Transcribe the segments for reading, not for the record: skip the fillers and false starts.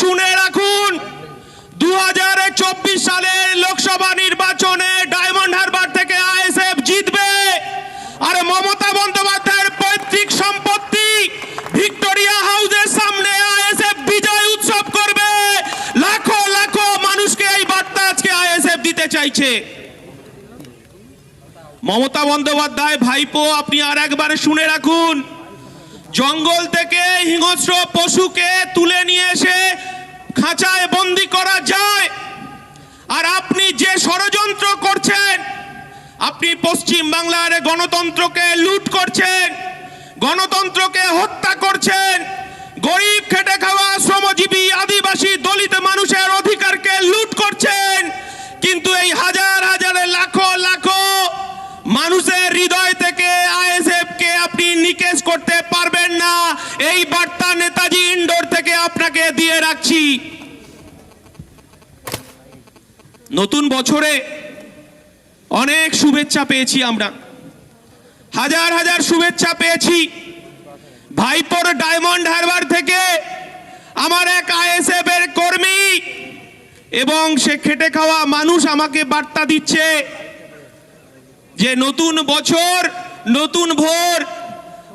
শুনে রাখুন, 2024 সালের লোকসভা নির্বাচনে ডায়মন্ড হারবার থেকে আইএসএফ জিতবে। আর মমতা বন্দ্যোপাধ্যায়ের পৈতৃক সম্পত্তি ভিক্টোরিয়া হাউসের সামনে আইএসএফ বিজয় উৎসব করবে। লাখো লাখো মানুষকে এই বার্তা আজকে আইএসএফ দিতে চাইছে। মমতা বন্দ্যোপাধ্যায় ভাইপো, আপনি আর একবার শুনে রাখুন, জঙ্গল থেকে হিংস্র পশুকে তুলে নিয়ে এসে খাঁচায় বন্দি করা যায়, আর আপনি যে ষড়যন্ত্র করছেন, আপনি পশ্চিম বাংলার গণতন্ত্রকে লুট করছেন, গণতন্ত্রকে হত্যা করছেন, গরিব খেটে খাওয়া শ্রমজীবী আদিবাসী দলিত মানুষের অধিকারকে লুট করছেন। কিন্তু এই হাজার হাজার লাখো লাখো মানুষের হৃদয় থেকে আইএসএফ কে আপনি নিকেশ করতে পারবেন না। এই বার্তা নেতাজি ইন্ডোর থেকে আপনাকে দিয়ে রাখছি। নতুন বছরে অনেক শুভেচ্ছা পেয়েছি, আমরা হাজার হাজার শুভেচ্ছা পেয়েছি। ভাইপোর ডায়মন্ড হারবার থেকে আমার এক আইএসএফ এর কর্মী এবং সে খেটে খাওয়া মানুষ আমাকে বার্তা দিচ্ছে যে নতুন বছর নতুন ভোর।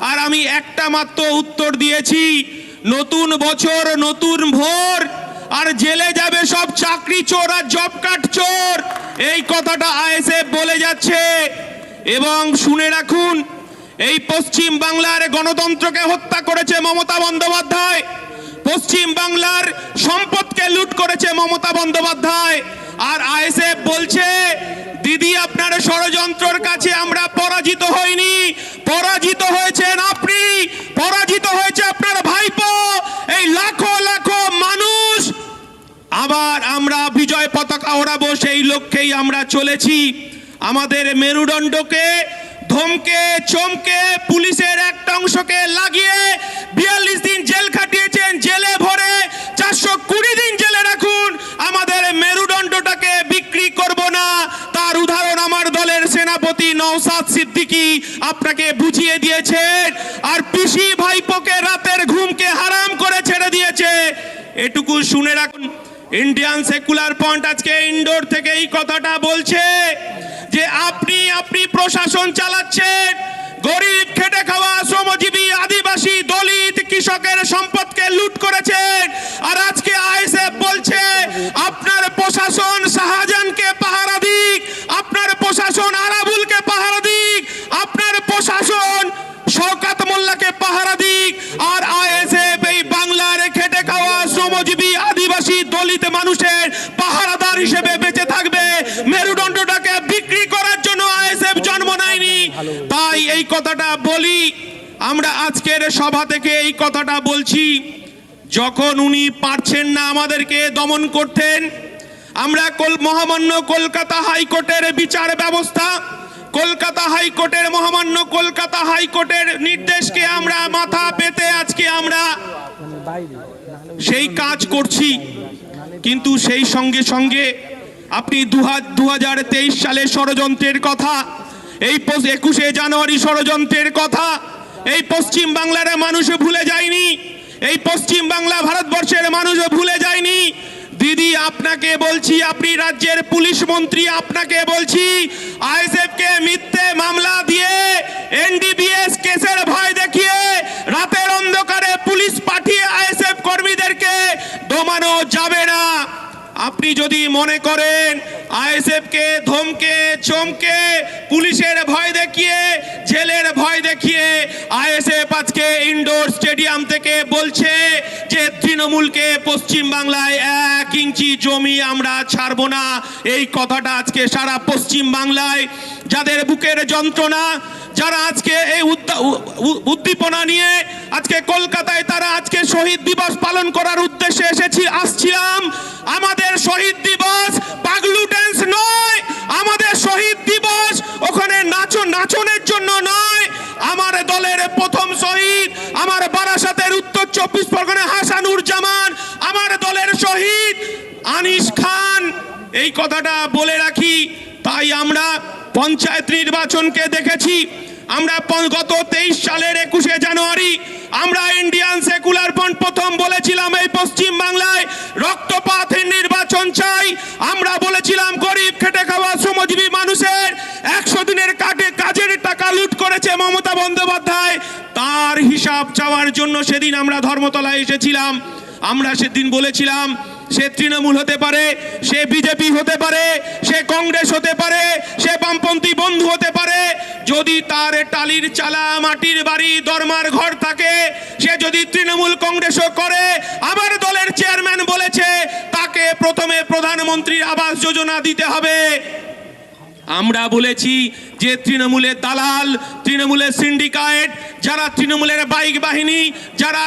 আর আমি একটা মাত্র উত্তর দিয়েছি, নতুন বছর নতুন ভোর, আর জেলে যাবে সব চাকরি চোর আর জব কার্ড চোর। এই কথাটা আইএসএফ বলে যাচ্ছে। এবং শুনে রাখুন, এই পশ্চিম বাংলার গণতন্ত্রকে হত্যা করেছে মমতা বন্দ্যোপাধ্যায়, পশ্চিম বাংলার সম্পদকে লুট করেছে মমতা বন্দ্যোপাধ্যায়। আর আইএসএফ বলছে, দিদি আপনার ষড়যন্ত্রের কাছে আমরা পরাজিত হইনি, পরাজিত হয়েছেন আপনি, পরাজিত হয়েছে আপনার ভাইপো। এই লাখো লাখো মানুষ আবার আমরা বিজয় পতাকা ওড়াবো, সেই লক্ষ্যেই আমরা চলেছি। আমাদের মেরুদণ্ডকে ধমকে চমকে পুলিশের একটা অংশকে লাগিয়ে 42 দিন জেল খাটিয়েছেন, জেলে ভরে 420 দিন জেলে রাখুন। আমাদের মেরুদণ্ডটাকে বিক্রি করব না, তার উদাহরণ আমার দলের সেনাপতি নওশাদ সিদ্দিকী আপনাকে বুঝিয়ে দিয়েছেন। আর পিসি ভাইপোকে রাতের ঘুমকে হারাম করে ছেড়ে দিয়েছে, এটুকু শুনে রাখুন। ইন্ডিয়ান সেকুলার পয়েন্ট আজকে ইন্ডোর থেকে এই কথাটা বলছে যে আপনি প্রশাসন চালাচ্ছেন, গরিব খেটে খাওয়া শ্রমজীবী আদিবাসী দলিত কৃষকের সম্পদকে লুট করেছেন। আর আজকে আইএসএফ বলছে আপনার প্রশাসন শাহজাহানকে পাহারা দিক, আপনার প্রশাসন আরাবুলকে পাহারা দিক, আপনার প্রশাসন শওকত মোল্লাকে পাহারা দিক। আর আইএসএফ এই বাংলার খেটে খাওয়া শ্রমজীবী আদিবাসী দলিত মানুষের পাহারাদার হিসেবে বেঁচে থাকবে। মেরুদণ্ডটাকে বিক্রি করার জন্য আইএসএফ জন্ম নেয়নি। তাই এই কথাটা বলি, আমরা আজকের সভা থেকে এই কথাটা বলছি। যখন উনি পারছেন না আমাদেরকে দমন করতেন, আমরা মহামান্য কলকাতা হাইকোর্টের বিচার ব্যবস্থা, কলকাতা হাইকোর্টের মহামান্য কলকাতা হাইকোর্টের নির্দেশকে আমরা মাথা পেতে আজকে আমরা সেই কাজ করছি। কিন্তু সেই সঙ্গে সঙ্গে আপনি 2023 সালে ষড়যন্ত্রের কথা, এই 21শে জানুয়ারি ষড়যন্ত্রের কথা এই পশ্চিম বাংলার মানুষ ভুলে যায়নি, এই পশ্চিম বাংলা ভারতবর্ষের মানুষ ভুলে যায়নি। দিদি আপনাকে বলছি, আপনি রাজ্যের পুলিশ মন্ত্রী, আপনাকে বলছি আইএসএফ কে মিথ্যে মামলা দিয়ে এনডিপিএস কেসের ভয় দেখিয়ে রাতের অন্ধকারে পুলিশ পাঠিয়ে আইএসএফ কর্মীদেরকে দমানো যাবে না। আপনি যদি মনে করেন আইএসএফ কে ধমকে চমকে পুলিশের ভয় দেখিয়ে জেলের ভয় দেখিয়ে আইএসএফ আজকে ইন্ডোর স্টেডিয়াম থেকে বলছে যে তৃণমূলকে পশ্চিম বাংলায় 1 ইঞ্চি জমি আমরা ছাড়বো না, এই কথাটা আজকে সারা পশ্চিম বাংলায় যাদের বুকের যন্ত্রণা, যারা আজকে এই উদ্দীপনা নিয়ে আজকে কলকাতায় তারা আজকে শহীদ দিবস পালন করার উদ্দেশ্যে আসছিলাম। আমাদের শহীদ দিবস পাগলু ড্যান্স নয়, আমাদের শহীদ দিবস ওখানে নাচনের জন্য নয়। আমার দলের প্রথম শহীদ, আমার বারাসাতের উত্তর 24 পরগনা হাসানুর জামান, আমার দলের শহীদ আনিস খান। এই কথাটা বলে রাখি। তাই আমরা পঞ্চায়েত নির্বাচনকে দেখেছি, আমরা গত 23 সালের 21শে জানুয়ারি আমরা ইন্ডিয়ান সেকুলার ফ্রন্ট প্রথম বলেছিলাম এই পশ্চিম বাংলায় রক্তপাতের নির্বাচন চাই। আমরা বলেছিলাম গরিব খেটে খাওয়া শ্রমজীবী মানুষের 100 দিনের কাজের টাকা লুট করেছে মমতা বন্দ্যোপাধ্যায়, তার হিসাব চাওয়ার জন্য সেদিন আমরা ধর্মতলায় এসেছিলাম। আমরা সেদিন বলেছিলাম সে তৃণমূল হতে পারে, সে বিজেপি হতে পারে, সে কংগ্রেস হতে পারে, সে বামপন্থী বন্ধু হতে পারে, যদি তার টালির চালা মাটির বাড়ি দরমার ঘর থাকে, সে যদি তৃণমূল কংগ্রেসও করে, আমার দলের চেয়ারম্যান বলেছে তাকে প্রথমে প্রধানমন্ত্রীর আবাস যোজনা দিতে হবে। আমরা বলেছি যে তৃণমূলের দালাল, তৃণমূলের সিন্ডিকেট, যারা তৃণমূলের বাইক বাহিনী, যারা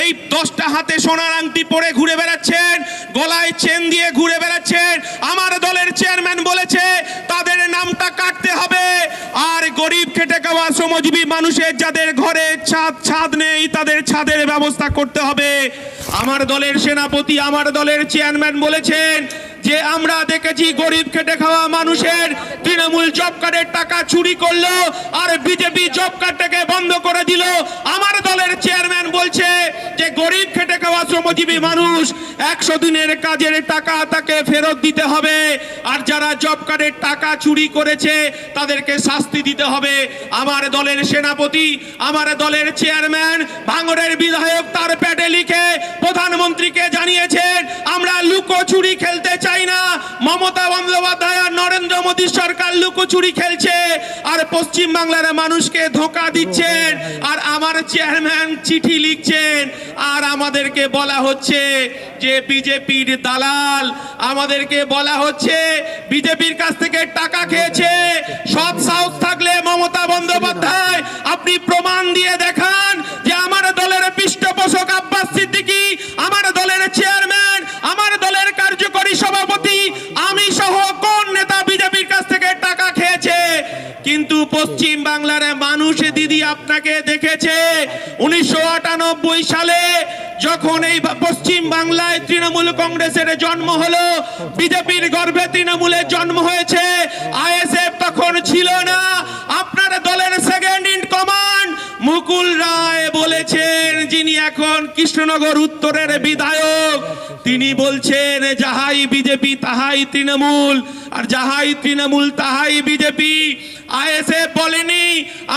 এই 10টা হাতে সোনার আংটি পরে ঘুরে বেড়াচ্ছেন, গলায় চেন দিয়ে ঘুরে বেড়াচ্ছেন, আমার দলের চেয়ারম্যান বলেছে তাদের নামটা কাটতে হবে। আর গরিব খেটে খাওয়া শ্রমজীবী মানুষের যাদের ঘরে ছাদ নেই তাদের ছাদের ব্যবস্থা করতে হবে। আমার দলের সেনাপতি, আমার দলের চেয়ারম্যান বলেছেন যে আমরা দেখেছি গরিব খেটে খাওয়া মানুষের তৃণমূল জব কার্ডের টাকা চুরি করলো আর বিজেপি জব কার্ডটাকে বন্ধ করে দিল। আমার দলের চেয়ারম্যান বলছে যে গরিব খেটে খাওয়া শ্রমজীবী মানুষ 100 দিনের কাজের টাকা তাকে ফেরত দিতে হবে, আর যারা জব কার্ডের টাকা চুরি করেছে তাদেরকে শাস্তি দিতে হবে। আমার দলের সেনাপতি, আমার দলের চেয়ারম্যান, ভাঙড়ের বিধায়ক তার প্যাডে লিখে প্রধানমন্ত্রীকে জানিয়েছেন আমরা লুকোচুরি খেলতে চাই না। মমতা বন্দ্যোপাধ্যায় আর নরেন্দ্র মোদী সরকার লুকোচুরি খেলছে আর পশ্চিম বাংলার মানুষকে ধোঁকা দিচ্ছেন। আর আমার চেয়ারম্যান চিঠি লিখছেন আর আমাদেরকে বলা হচ্ছে যে বিজেপির দালাল, আমাদেরকে বলা হচ্ছে বিজেপির কাছ থেকে টাকা খেয়েছে। সৎ সাহস থাকলে মমতা বন্দ্যোপাধ্যায় আপনি প্রমাণ দিয়ে দেখান যে আমার দলের পৃষ্ঠপোষক আব্বাস সিদ্দিকী, আমার দলের চেয়ারম্যান, আমার দলের কার্যকরী সভাপতি, আমি সহ কোন নেতা বিজেপির কাছ থেকে টাকা খেয়েছে। কিন্তু পশ্চিম বাংলার মানুষ দিদি আপনাকে দেখেছে 1998 সালে যখন এই পশ্চিম বাংলায় তৃণমূল কংগ্রেসের জন্ম হলো, বিজেপির গর্ভে তৃণমূলের জন্ম হয়েছে, আইএসএফ তখন ছিল না। আপনার দলের second in command Mukul Roy বলেছেন, যিনি এখন কৃষ্ণনগর উত্তরের বিধায়ক, তিনি বলছেন যাহাই বিজেপি তাহাই তৃণমূল, আর যাহাই তৃণমূল তাহাই বিজেপি। আইএসএফ বলেনি,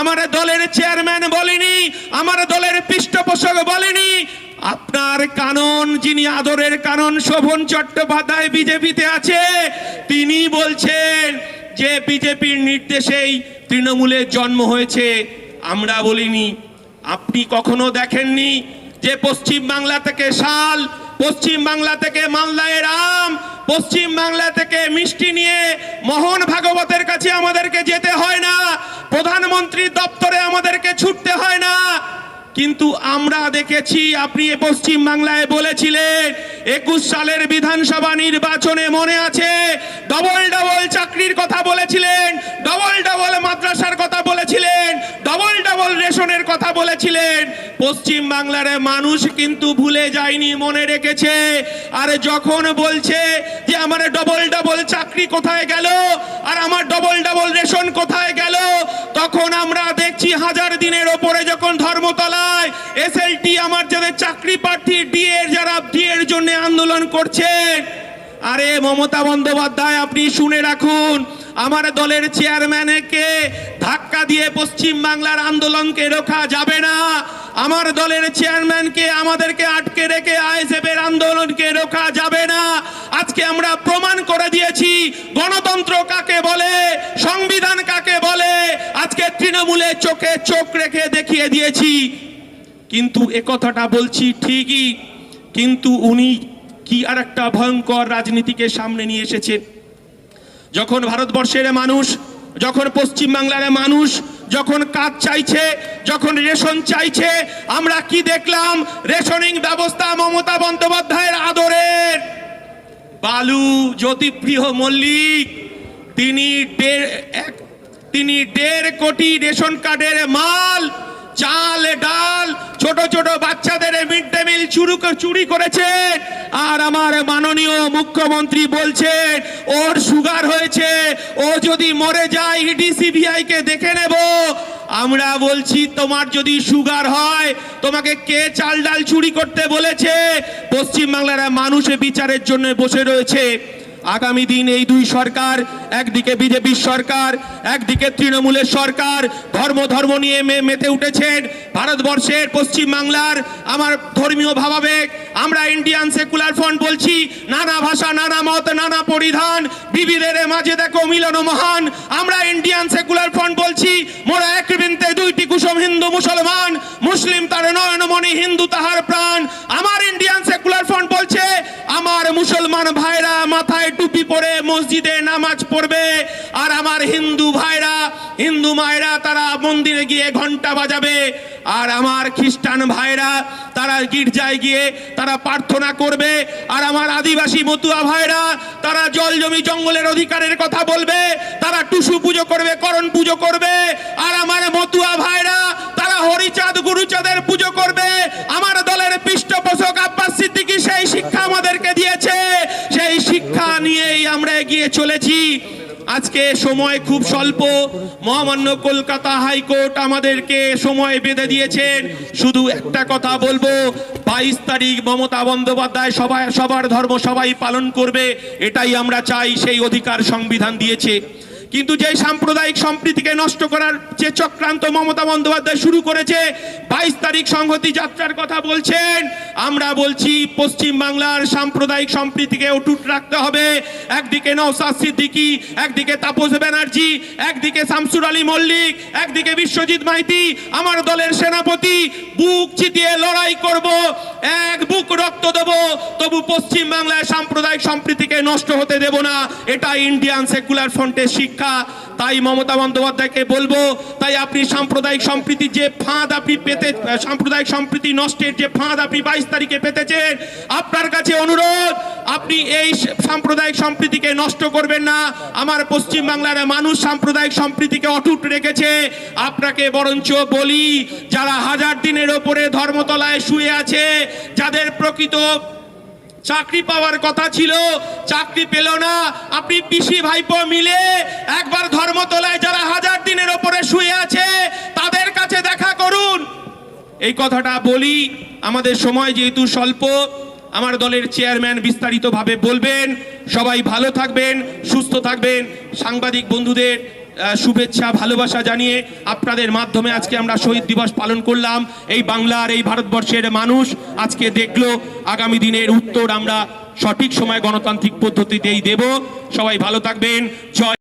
আমার দলের চেয়ারম্যান বলেনি, আমার দলের পৃষ্ঠপোষক বলেনি। আপনার কানন, যিনি আদরের কানন শোভন চট্টোপাধ্যায় বিজেপিতে আছে, তিনি বলছেন যে বিজেপির নির্দেশেই তৃণমূলের জন্ম হয়েছে। আমরা বলিনি। আপনি কখনো দেখেননি যে পশ্চিম বাংলা থেকে শাল, পশ্চিম বাংলা থেকে মালদায়ের আম, পশ্চিম বাংলা থেকে মিষ্টি নিয়ে মোহন ভাগবতের কাছে আমাদেরকে যেতে হয় না, প্রধানমন্ত্রীর দপ্তরে আমাদেরকে ছুটতে হয় না। কিন্তু আমরা দেখেছি আপনি পশ্চিম বাংলায় বলেছিলেন 21 সালের বিধানসভা নির্বাচনে মনে আছে, ডবল ডবল চাকরির কথা বলেছিলেন, ডবল ডবল মাদ্রাসার কথা বলেছিলেন, ডবল ডবল রেশনের কথা বলেছিলেন। পশ্চিম বাংলার মানুষ কিন্তু ভুলে যায়নি, মনে রেখেছে। আর যখন বলছে যে আমার ডবল ডবল চাকরি কোথায় গেল আর আমার ডবল ডবল রেশন কোথায় গেল, তখন আমরা দেখছি 1000 দিনের ওপরে যখন ধর্মতলা এসএলটি আমার যাদের চাকরি প্রার্থী যারা ডিএর জন্য আন্দোলন করছেন। আরে মমতা বন্দ্যোপাধ্যায় আপনি শুনে রাখুন, আমার দলের চেয়ারম্যানকে ধাক্কা দিয়ে পশ্চিম বাংলার আন্দোলনকে রোখা যাবে না। আমার দলের চেয়ারম্যানকে আমাদেরকে আটকে রেখে আইএসএফ এর আন্দোলনকে রোখা যাবে না। আজকে আমরা প্রমাণ করে দিয়েছি গণতন্ত্র কাকে বলে, সংবিধান কাকে বলে। আজকে তৃণমূলের চোখে চোখ রেখে দেখিয়ে দিয়েছি। কিন্তু একথাটা বলছি ঠিকই, কিন্তু উনি কি আর একটা ভয়ঙ্কর রাজনীতিকে সামনে নিয়ে এসেছেন। যখন ভারতবর্ষের মানুষ, যখন পশ্চিম বাংলার মানুষ যখন কাজ চাইছে, যখন রেশন চাইছে, আমরা কি দেখলাম? রেশনিং ব্যবস্থা মমতা বন্দ্যোপাধ্যায়ের আদরের বালু জ্যোতিপ্রিয় মল্লিক, তিনি 1.5 কোটি রেশন কার্ডের মাল চাল ডাল ছোট ছোট বাচ্চাদের মিড ডে মিল চুরি করেছে। আর আমার মাননীয় মুখ্যমন্ত্রী বলছেন ওর সুগার হয়েছে, ও যদি মরে যায় ইডিসিবিআই কে দেখে নেব। আমরা বলছি তোমার যদি সুগার হয় তোমাকে কে চাল ডাল চুরি করতে বলেছে? পশ্চিমবাংলার মানুষে বিচারের জন্য বসে রয়েছে। আগামী দিন এই দুই সরকার, একদিকে বিজেপির সরকার, একদিকে তৃণমূলের সরকার, ধর্ম নিয়ে মেতে উঠেছেন। ভারতবর্ষের পশ্চিমবাংলার আমার ধর্মীয় ভাবাবেগ, আমরা ইন্ডিয়ান সেকুলার ফ্রন্ট বলছি, নানা ভাষা নানা মত নানা পরিধান বিবিধের মাঝে দেখো মিলন মহান। আমরা ইন্ডিয়ান সেকুলার ফ্রন্ট বলছি মোরা এক বৃন্তে দুইটি কুসুম, হিন্দু মুসলমান, মুসলিম তার নয়নমণি, হিন্দু তাহার প্রাণ। আমার ইন্ডিয়ান সেকুলার ফ্রন্ট বলছে আমার মুসলমান ভাইরা মাথায় টুপি পরে মসজিদে নামাজ পড়বে, আর আমার হিন্দু ভাইরা হিন্দু মায়েরা তারা মন্দিরে গিয়ে ঘন্টা বাজাবে, আর আমার খ্রিস্টান ভাইরা তারা গির্জায় গিয়ে তারা প্রার্থনা করবে, আর আমার আদিবাসী মতুয়া ভাইরা তারা জল জমি জঙ্গলের অধিকারের কথা বলবে, তারা টুসু পুজো করবে, করণ পুজো করবে, আর আমার মতুয়া ভাইরা তারা হরিচাঁদ গুরুচাঁদের পুজো করবে। আমার দলের পৃষ্ঠপোষক আব্বাস সিদ্দিকী সেই শিক্ষা আমাদেরকে দিয়েছে, সেই শিক্ষা নিয়েই আমরা এগিয়ে চলেছি। আজকে সময় খুব স্বল্প, মহামান্য কলকাতা হাইকোর্ট আমাদেরকে সময় বেঁধে দিয়েছেন। শুধু একটা কথা বলবো, 22 তারিখ মমতা বন্দ্যোপাধ্যায় সবার ধর্ম সবাই পালন করবে, এটাই আমরা চাই, সেই অধিকার সংবিধান দিয়েছে। কিন্তু যে সাম্প্রদায়িক সম্প্রীতিকে নষ্ট করার যে চক্রান্ত মমতা বন্দ্যোপাধ্যায় শুরু করেছে, 22 তারিখ সংহতি যাত্রার কথা বলছেন, আমরা বলছি পশ্চিম বাংলার সাম্প্রদায়িক সম্প্রীতিকে অটুট রাখতে হবে। একদিকে নওশাদ সিদ্দিকী, একদিকে তাপস ব্যানার্জি, একদিকে শামসুর আলী মল্লিক, একদিকে বিশ্বজিৎ মাইতি, আমার দলের সেনাপতি, বুক চিতিয়ে লড়াই করব, এক বুক রক্ত দেব, তবু পশ্চিম বাংলায় সাম্প্রদায়িক সম্প্রীতিকে নষ্ট হতে দেব না। এটা ইন্ডিয়ান সেকুলার ফ্রন্টের শিক্ষা। তাই মমতা বন্দ্যোপাধ্যায়কে বলবো, তাই আপনি সাম্প্রদায়িক সম্প্রীতির যে ফাঁদ আপনি সাম্প্রদায়িক সম্প্রীতি নষ্টের যে ফাঁদ আপনি 22 তারিখে পেতেছেন, আপনার কাছে অনুরোধ, আপনি এই সাম্প্রদায়িক সম্প্রীতিকে নষ্ট করবেন না। আমার পশ্চিম বাংলার মানুষ সাম্প্রদায়িক সম্প্রীতিকে অটুট রেখেছে। আপনাকে বরঞ্চ বলি, যারা 1000 দিনের ওপরে ধর্মতলায় শুয়ে আছে, যাদের প্রকৃত চাকরি পাওয়ার কথা ছিল, চাকরি পেল না, আপনি পিসি ভাইপো মিলে একবার ধর্মতলায় যারা 1000 দিনের ওপরে শুয়ে আছে তাদের কাছে দেখা করুন। এই কথাটা বলি, আমাদের সময় যেহেতু স্বল্প, আমার দলের চেয়ারম্যান বিস্তারিতভাবে বলবেন। সবাই ভালো থাকবেন, সুস্থ থাকবেন। সাংবাদিক বন্ধুদের শুভেচ্ছা ভালোবাসা জানিয়ে আপনাদের মাধ্যমে আজকে আমরা শহীদ দিবস পালন করলাম। এই বাংলার এই ভারতবর্ষের মানুষ আজকে দেখলো, আগামী দিনের উত্তর আমরা সঠিক সময় গণতান্ত্রিক পদ্ধতিতেই দেব। সবাই ভালো থাকবেন। জয়।